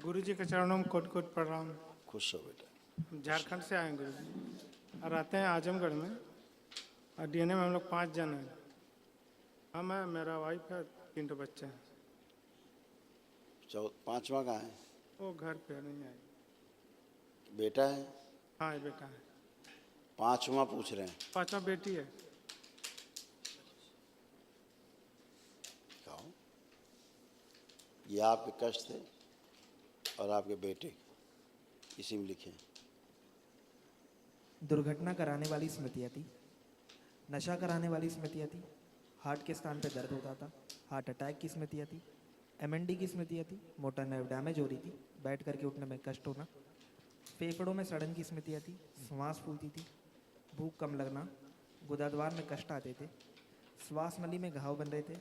गुरुजी के चरणों में कोट कोट प्रणाम। खुश हो बेटा। झारखंड से आए हैं गुरुजी और रहते हैं आजमगढ़ में और डीएनए में हम लोग 5 जन हैं। हम हैं, मेरा वाइफ है, 3 तो बच्चे हैं। पांचवा कहाँ है? वो घर पे नहीं आए। बेटा है? हाँ, ये बेटा है। पांचवा पूछ रहे हैं। 5वां बेटी है। कहो, ये आपके कष्ट थे और आपके बेटे इसी में लिखे। दुर्घटना कराने वाली स्मृतियाँ थी, नशा कराने वाली स्मृतियाँ थी, हार्ट के स्थान पे दर्द होता था, हार्ट अटैक की स्मृतियाँ थी, एमएनडी की स्मृतियाँ थी, मोटर नर्व डैमेज हो रही थी, बैठ करके उठने में कष्ट होना, फेफड़ों में सड़न की स्मृतियाँ थी, श्वास फूलती थी, भूख कम लगना, गुदाद्वार में कष्ट आते थे, श्वास नली में घाव बन रहे थे,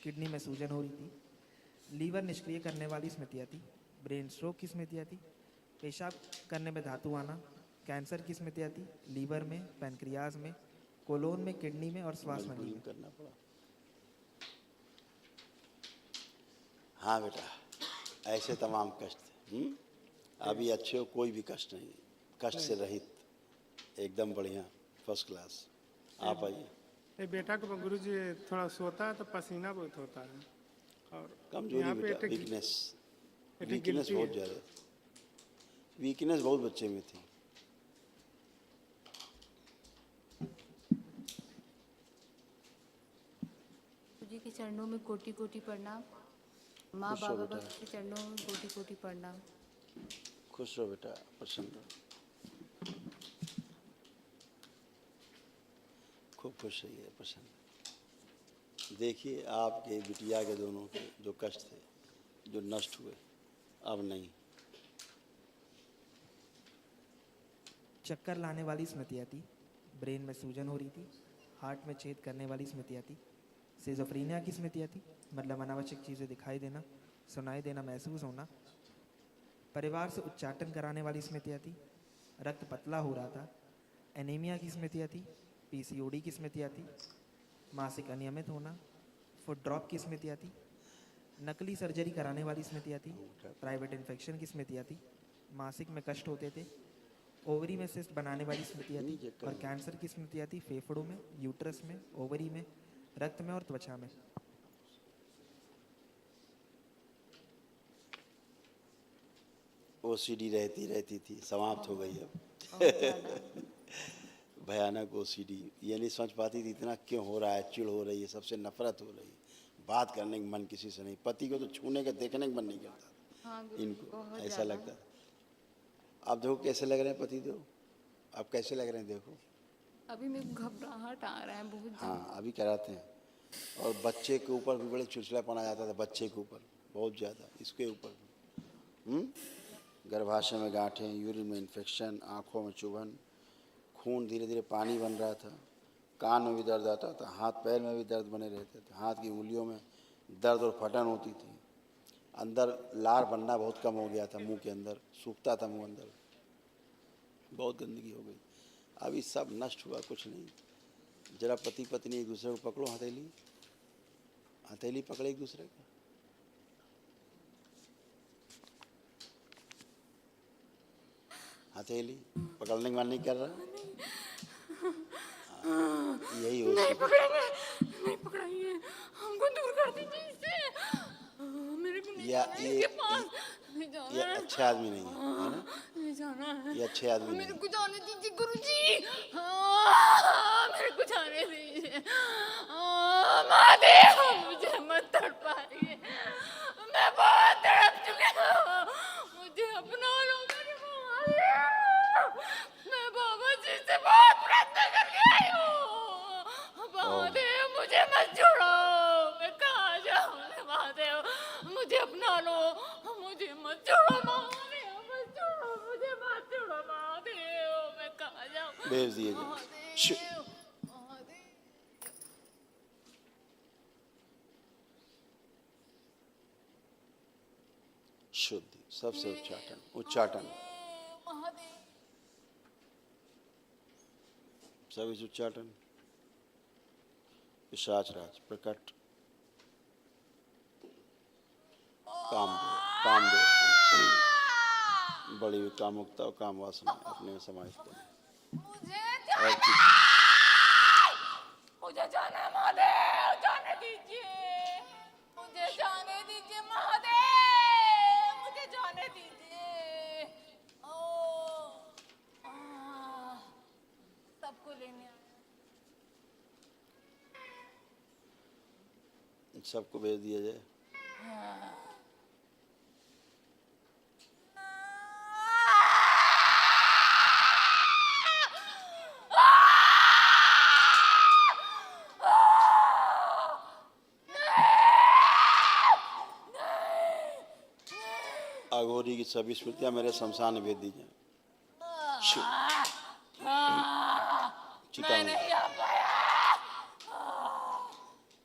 किडनी में सूजन हो रही थी, लीवर निष्क्रिय करने वाली स्मृतियाँ थी, ब्रेन स्ट्रोक की स्मृतियाँ थी, पेशाब करने में धातु आना, कैंसर की स्मृतियाँ थी, लीवर में, पैनक्रियाज में, कोलोन में, किडनी में और श्वास नली में। करना पड़ा। हाँ बेटा, ऐसे तमाम कष्ट थे। अभी अच्छे हो, कोई भी कष्ट नहीं, कष्ट से रहित, एकदम बढ़िया, फर्स्ट क्लास। आप आइए। ये बेटा को गुरुजी थोड़ा सोता है तो पसीना बहुत होता है और कमजोरी बेटा, वीकनेस गिल्टी बहुत है। ज़्यादा, वीकनेस बहुत बच्चे में थी। जी के चरणों में कोटि कोटि प्रणाम। माँ खुश हो बाबा बेटा। के चरणों में कोटि कोटि प्रणाम। खुश रहो बेटा, प्रसन्न रहो, खूब खुश रहिए, प्रसन्न। देखिए आपके बिटिया के दोनों के जो कष्ट थे, जो नष्ट हुए, अब नहीं। चक्कर लाने वाली स्मृतियाँ थी, ब्रेन में सूजन हो रही थी, हार्ट में छेद करने वाली स्मृतियाँ थी, सिजोफ्रीनिया की स्मृतियाँ थी, मतलब अनावश्यक चीज़ें दिखाई देना, सुनाई देना, महसूस होना, परिवार से उच्चाटन कराने वाली स्मृतियाँ थी, रक्त पतला हो रहा था, एनीमिया की स्मृतियाँ थी, पीसीओडी की स्मृतियाँ थी, मासिक अनियमित होना, फुट ड्रॉप की स्मृतियाँ थी, नकली सर्जरी कराने वाली स्मृतियाँ थी, प्राइवेट इन्फेक्शन की स्मृतियाँ थी, मासिक में कष्ट होते थे, ओवरी में सिस्ट बनाने वाली स्मृतियाँ थी और कैंसर की स्मृतियाँ थी, फेफड़ों में, यूट्रस में, ओवरी में, रक्त में और त्वचा में। ओसीडी रहती थी, समाप्त हो गई अब। भयानक ओसीडी, ये नहीं समझ पाती थी इतना क्यों हो रहा है, चिढ़ हो रही है, सबसे नफरत हो रही है, बात करने का मन किसी से नहीं, पति को तो छूने का देखने का मन नहीं करता। हाँ, इनको ऐसा लगता। अब देखो कैसे लग रहे हैं पति देव, अब कैसे लग रहे हैं देखो। अभी मेरे को घबराहट आ रहा है बहुत। हाँ अभी कराते हैं। और बच्चे के ऊपर भी बड़े चिड़चिड़ापन आ जाता था, बच्चे के ऊपर बहुत ज़्यादा, इसके ऊपर गर्भाशय में गांठें, यूरिन में इन्फेक्शन, आँखों में चुभन, खून धीरे धीरे पानी बन रहा था, कान में भी दर्द आता था, हाथ पैर में भी दर्द बने रहते थे, हाथ की उंगलियों में दर्द और फटन होती थी, अंदर लार बनना बहुत कम हो गया था, मुंह के अंदर सूखता था मुंह अंदर, बहुत गंदगी हो गई। अभी सब नष्ट हुआ, कुछ नहीं। जरा पति पत्नी एक दूसरे को पकड़ो, हथेली हथेली पकड़े एक दूसरे को, हथेली पकड़ने का मन नहीं कर रहा। यही हो नहीं पकड़ेंगे, नहीं पकड़ेंगे, हमको दूर कर दीजिए इससे। मेरे को नहीं जाना है इसके पास, नहीं जाना ये है। अच्छे आदमी नहीं है ना, नहीं जाना है। ये अच्छे आदमी नहीं मेरे है। को जाने दीजिए गुरुजी, मेरे को जाने दीजिए। महादेव मुझे मत तड़पाइए, मैं बहुत तड़प चुकी हूँ, मुझे अपना लो मेरे महादेव। मैं बाबा जी से बहुत प्रार्थना करके आई हूँ, महादेव मुझे मत छोड़ो, मैं कहाँ जाऊँ महादेव, मुझे अपना लो, मुझे मत छोड़ो महादेव, मत छोड़ो, मुझे मत छोड़ो महादेव, मैं कहाँ जाऊँ भेज दिए जाए। महादेव, महादेव। शुद्धि, सबसे उच्चाटन, उच्चाटन, महादेव। सभी उच्चाटन। पिशाच राज प्रकट, काम काम दे, बड़ी हुई कामुकता और काम वासना अपने में समाहित करें। और मुझे जाने महादेव, जाने दीजिए, मुझे जाने दीजिए महादेव, मुझे जाने दीजिए। ओ, सबको लेने आया। सबको भेज दिया जाए। अघोरी की सभी स्मृतियां मेरे शमशान में भेज दी जाए। चिता में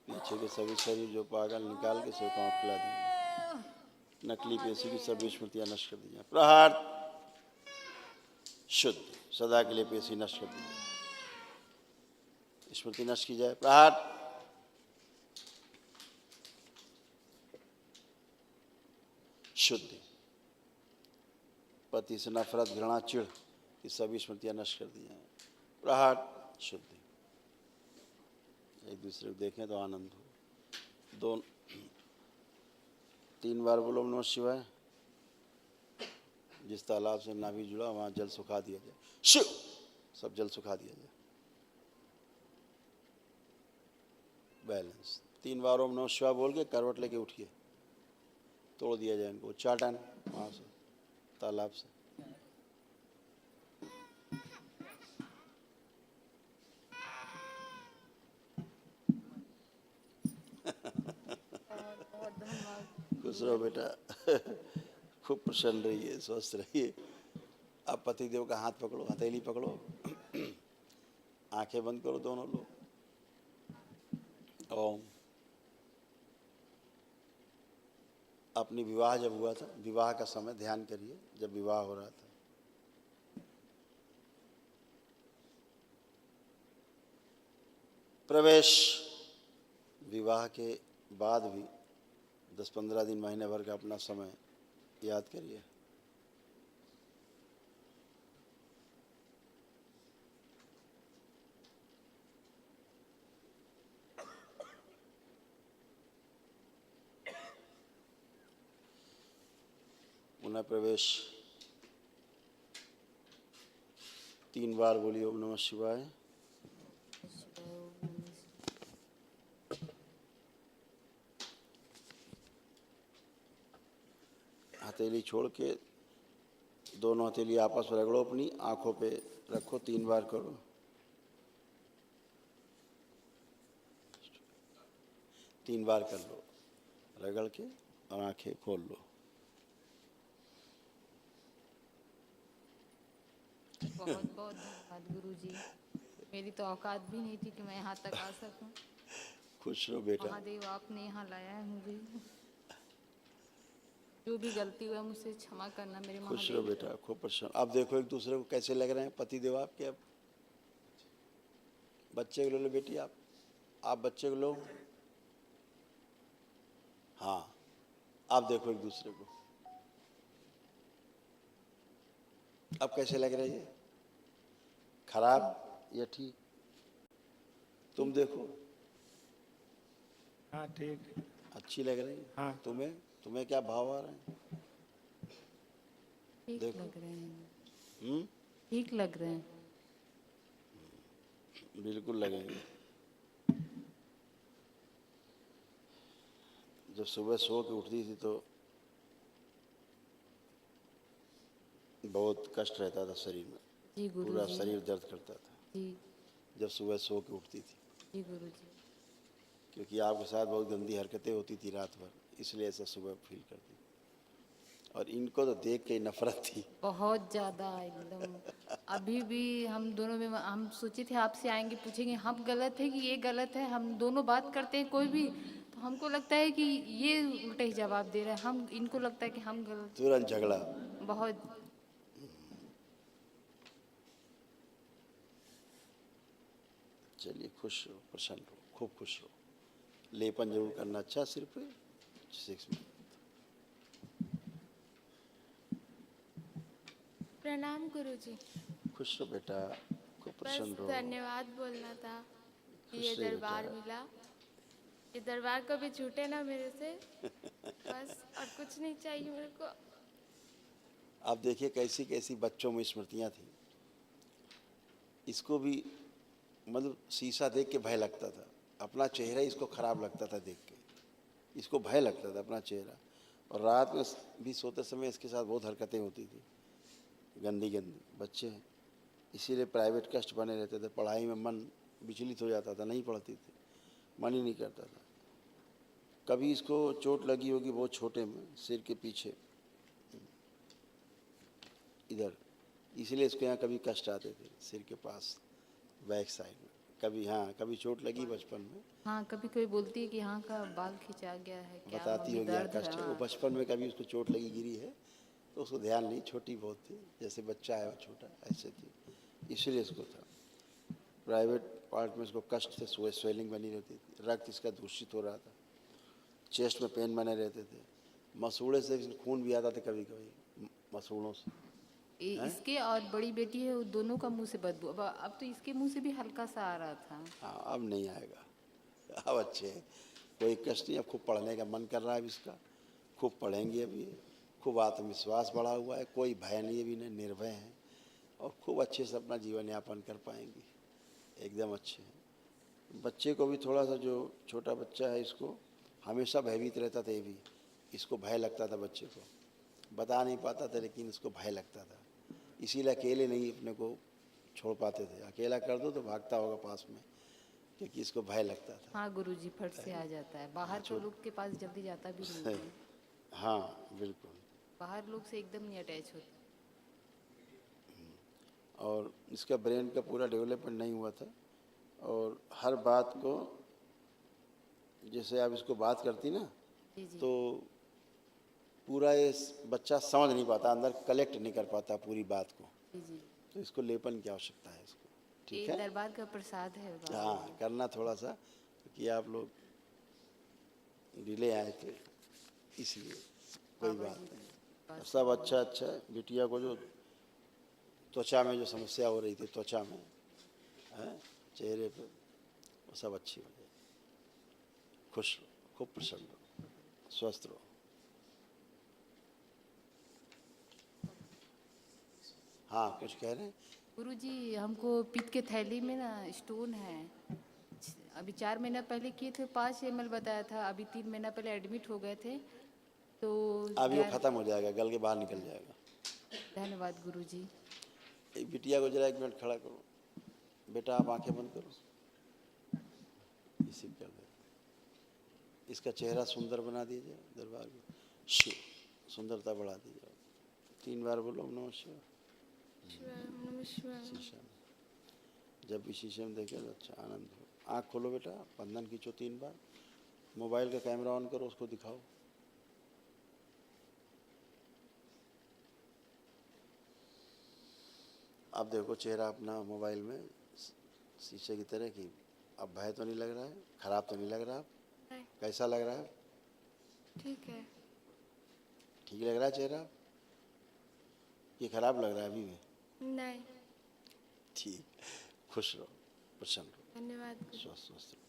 पीछे के सभी शरीर जो पागल निकाल के सेवकाओं को खिला दीजिए। नकली पेशी की सभी स्मृतियां नष्ट कर दी जाए। प्रहार शुद्ध, सदा के लिए पेशी नष्ट कर दी जाए। स्मृति नष्ट की जाए। प्रहार शुद्ध, पति से नफरत, घृणा, चिढ़ की सभी स्मृतियां नष्ट कर दी जाए। प्रहार शुद्ध। एक दूसरे को देखें तो आनंद हो। 3 बार बोलो ओम नमः शिवाय। जिस तालाब से नाभि जुड़ा वहां जल सुखा दिया जाए। शिव, सब जल सुखा दिया जाए। बैलेंस। 3 बार ओम नमः शिवाय बोल के करवट लेके उठिए, तोड़ दिया जाए इनको चाटन वहां से, तालाब से। खुश रहो बेटा, खूब प्रसन्न रहिए, स्वस्थ रहिए। अब पतिदेव का हाथ पकड़ो, हथेली पकड़ो, आंखें बंद करो दोनों लोग। ओम। अपनी विवाह जब हुआ था, विवाह का समय ध्यान करिए, जब विवाह हो रहा था। प्रवेश, विवाह के बाद भी 10-15 दिन, महीने भर का अपना समय याद करिए। पुनः प्रवेश 3 बार बोलिए ओम नमः शिवाय। हथेली छोड़ के दोनों हथेली आपस में रगड़ो, अपनी आंखों पे रखो, 3 बार करो। तीन बार कर लो, रगड़ के और आंखें खोल लो। बहुत बहुत धन्यवाद गुरुजी, मेरी तो औकात भी नहीं थी कि मैं यहाँ तक आ सकूं। खुश रहो बेटा। महादेव आपने यहाँ लाया है मुझे। जो भी गलती हुआ मुझसे क्षमा करना मेरे खुश रहो महादेव। बेटा, खूब प्रसन्न। अब देखो एक दूसरे को कैसे लग रहे हैं पति देव आपके। अब बच्चे को ले लो बेटी, आप बच्चे को लो। हाँ, आप देखो एक दूसरे को, अब कैसे लग रही है? खराब या ठीक? तुम देखो। हाँ ठीक। अच्छी लग रही है। हाँ। तुम्हें क्या भाव आ रहे हैं? ठीक देखो। लग रहे हैं। ठीक लग रहे हैं। बिल्कुल लगेंगे। जब सुबह सो के उठती थी तो बहुत कष्ट रहता था शरीर में। जी गुरुजी। पूरा शरीर दर्द करता था जी जब सुबह सो के उठती थी, जी गुरुजी। क्योंकि आपके साथ बहुत गंदी हरकतें होती थी रात भर, इसलिए ऐसा सुबह फील करती। और इनको तो देख के नफरत थी बहुत ज़्यादा एकदम। अभी भी हम दोनों में हम सोचे थे आपसे आएंगे, पूछेंगे हम गलत है कि ये गलत है। हम दोनों बात करते हैं कोई भी, तो हमको लगता है कि ये उल्टा ही जवाब दे रहे हैं, हम इनको लगता है कि हम गलत। तुरंत झगड़ा। बहुत। चलिए खुश रहो, प्रसन्न रहो, खूब खुश रहो। लेपन जरूर करना अच्छा सिर पे 6 मिनट। प्रणाम गुरुजी। खुश रहो बेटा, खूब बस प्रसन्न रहो। धन्यवाद बोलना था कि ये खुश रहे दरबार बेटा। मिला। ये दरबार कभी छूटे ना मेरे से। बस और कुछ नहीं चाहिए मेरे को। आप देखिए कैसी कैसी बच्चों में स्मृतियाँ थी। इसको भी मतलब शीशा देख के भय लगता था, अपना चेहरा इसको खराब लगता था देख के, इसको भय लगता था अपना चेहरा। और रात में भी सोते समय इसके साथ बहुत हरकतें होती थी, गंदी गंदी। बच्चे हैं इसीलिए प्राइवेट कष्ट बने रहते थे, पढ़ाई में मन विचलित हो जाता था, नहीं पढ़ती थी, मन ही नहीं करता था। कभी इसको चोट लगी होगी बहुत छोटे में, सिर के पीछे इधर, इसीलिए इसको यहाँ कभी कष्ट आते थे सिर के पास, बैक साइड में। कभी हाँ, कभी चोट लगी बचपन में, हाँ, कभी कोई बोलती है कि यहाँ का बाल खिंचा गया है क्या, बताती मम्मी होगी यहाँ दर्द है। कष्ट है। वो हाँ। बचपन में कभी उसको चोट लगी गिरी है तो उसको ध्यान नहीं, छोटी बहुत थी, जैसे बच्चा है वो छोटा ऐसे थी, इसलिए इसको था। प्राइवेट पार्ट में इसको कष्ट थे, स्वेलिंग बनी रहती थी, रक्त इसका दूषित हो रहा था, चेस्ट में पेन बने रहते थे, मसूड़े से खून भी आता था कभी कभी, मसूड़ों से। इसके और बड़ी बेटी है, वो दोनों का मुंह से बदबू। अब तो इसके मुंह से भी हल्का सा आ रहा था। हाँ अब नहीं आएगा, अब अच्छे हैं, कोई कष्ट नहीं। अब खूब पढ़ने का मन कर रहा है अब इसका, खूब पढ़ेंगे अभी, खूब आत्मविश्वास बढ़ा हुआ है, कोई भय नहीं अभी, नहीं निर्भय हैं और खूब अच्छे से अपना जीवन यापन कर पाएंगे, एकदम अच्छे हैं। बच्चे को भी थोड़ा सा, जो छोटा बच्चा है इसको हमेशा भयभीत रहता था, ये भी इसको भय लगता था, बच्चे को बता नहीं पाता था लेकिन इसको भय लगता था, इसीलिए अकेले नहीं अपने को छोड़ पाते थे। अकेला कर दो तो भागता होगा पास में, क्योंकि इसको भय लगता था। हाँ गुरुजी, फट से आ जाता है। बाहर के लोग के पास जल्दी जाता भी नहीं है। हाँ बिल्कुल। बाहर लोग से एकदम नहीं अटैच होता। और इसका ब्रेन का पूरा डेवलपमेंट नहीं हुआ था, और हर बात को, जैसे आप इसको बात करती ना, जी जी। तो पूरा ये बच्चा समझ नहीं पाता, अंदर कलेक्ट नहीं कर पाता पूरी बात को, जी जी। तो इसको लेपन की आवश्यकता है इसको, ठीक ये है। दरबार का प्रसाद है बाबा। हाँ करना थोड़ा सा, क्योंकि आप लोग डिले आए थे इसलिए, कोई बाबा बात जी नहीं। बस। सब अच्छा अच्छा है। बिटिया को जो त्वचा में जो समस्या हो रही थी, त्वचा में है, चेहरे पे, वो सब अच्छी हो जाए। खुश रहो, खूब प्रसन्न रहो, स्वस्थ रहो। हाँ कुछ कह रहे हैं। गुरुजी, हमको पित्त के थैली में ना स्टोन है। अभी 4 महीना पहले किए थे, 5 ml बताया था। अभी 3 महीना पहले एडमिट हो गए थे तो अभी वो खत्म हो जाएगा, गल के बाहर निकल जाएगा। धन्यवाद गुरुजी। एक बिटिया को जरा 1 मिनट खड़ा करो, बेटा आप आंखें बंद करो, इसी कर दे। इसका चेहरा सुंदर बना दीजिए, दरबार में शिव सुंदरता बढ़ा दीजिए। 3 बार बोलो ओम नमः शिवाय। शीशा में, जब भी शीशे में देखे तो अच्छा आनंद हो। आँख खोलो बेटा, बंधन खींचो 3 बार, मोबाइल का कैमरा ऑन करो, उसको दिखाओ। अब देखो चेहरा अपना मोबाइल में शीशे की तरह की। अब भय तो नहीं लग रहा है, खराब तो नहीं लग रहा, नहीं। कैसा लग रहा है? ठीक है। ठीक लग रहा है चेहरा, ये खराब लग रहा है अभी भी? नहीं। ठीक, खुश रहो, प्रसन्न रहो, धन्यवाद। स्वस्थ स्वस्थ रहो।